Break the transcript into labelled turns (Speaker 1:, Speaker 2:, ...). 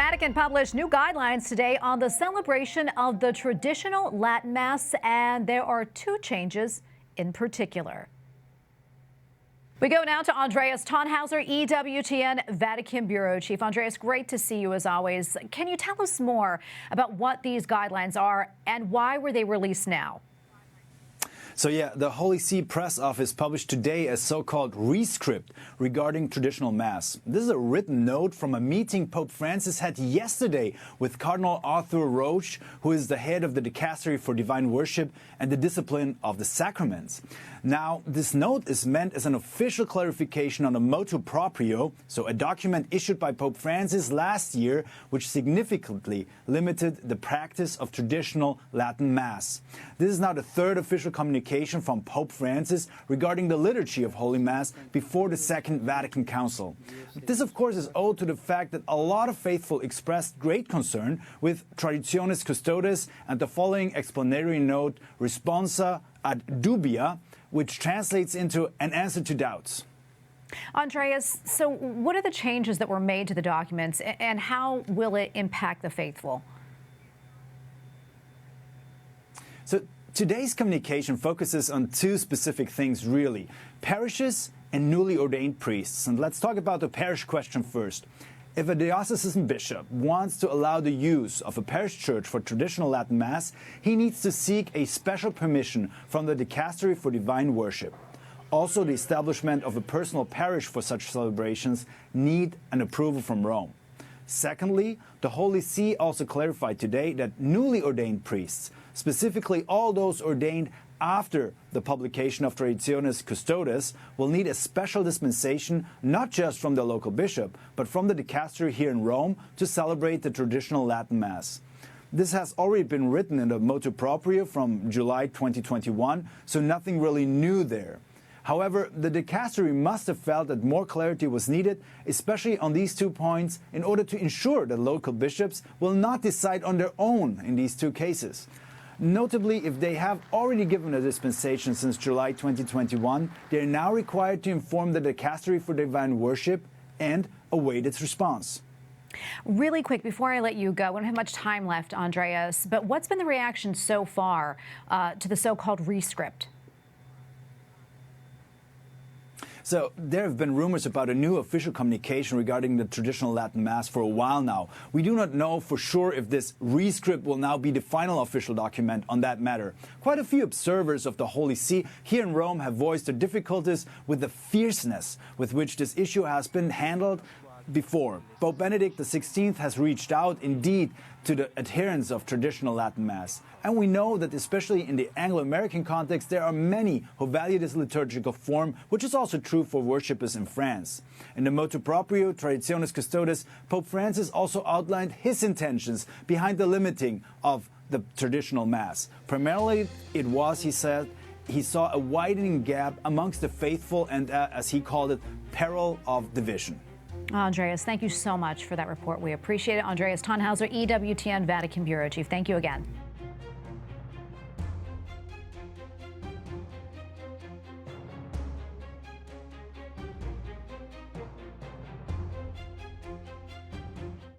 Speaker 1: Vatican published new guidelines today on the celebration of the traditional Latin Mass, and there are two changes in particular. We go now to Andreas Thonhauser, EWTN Vatican Bureau Chief. Andreas, great to see you as always. Can you tell us more about what these guidelines are and why were they released now?
Speaker 2: So yeah, the Holy See Press Office published today a so-called rescript regarding traditional Mass. This is a written note from a meeting Pope Francis had yesterday with Cardinal Arthur Roche, who is the head of the Dicastery for Divine Worship and the Discipline of the Sacraments. Now, this note is meant as an official clarification on a motu proprio, so a document issued by Pope Francis last year, which significantly limited the practice of traditional Latin Mass. This is now the third official communication from Pope Francis regarding the liturgy of Holy Mass before the Second Vatican Council. This, of course, is owed to the fact that a lot of faithful expressed great concern with Traditionis Custodes and the following explanatory note, Responsa ad dubia, which translates into an answer to doubts.
Speaker 1: Andreas, so what are the changes that were made to the documents and how will it impact the faithful?
Speaker 2: So today's communication focuses on two specific things, really: parishes and newly ordained priests. And let's talk about the parish question first. If a diocesan bishop wants to allow the use of a parish church for traditional Latin Mass, he needs to seek a special permission from the Dicastery for Divine Worship. Also, the establishment of a personal parish for such celebrations need an approval from Rome. Secondly, the Holy See also clarified today that newly ordained priests, specifically all those ordained after the publication of Traditionis Custodes, will need a special dispensation not just from the local bishop, but from the dicastery here in Rome to celebrate the traditional Latin Mass. This has already been written in the motu proprio from July 2021, so nothing really new there. However, the dicastery must have felt that more clarity was needed, especially on these 2 points, in order to ensure that local bishops will not decide on their own in these two cases. Notably, if they have already given a dispensation since July 2021, they are now required to inform the Dicastery for Divine Worship and await its response.
Speaker 1: Really quick, before I let you go, we don't have much time left, Andreas, but what's been the reaction so far to the so-called rescript?
Speaker 2: So there have been rumors about a new official communication regarding the traditional Latin Mass for a while now. We do not know for sure if this rescript will now be the final official document on that matter. Quite a few observers of the Holy See here in Rome have voiced their difficulties with the fierceness with which this issue has been handled before. Pope Benedict XVI has reached out, indeed, to the adherents of traditional Latin Mass. And we know that especially in the Anglo-American context, there are many who value this liturgical form, which is also true for worshippers in France. In the motu proprio, Traditionis Custodes, Pope Francis also outlined his intentions behind the limiting of the traditional Mass. Primarily, it was, he said, he saw a widening gap amongst the faithful and, as he called it, peril of division.
Speaker 1: Andreas, thank you so much for that report. We appreciate it. Andreas Thonhauser, EWTN Vatican Bureau Chief. Thank you again.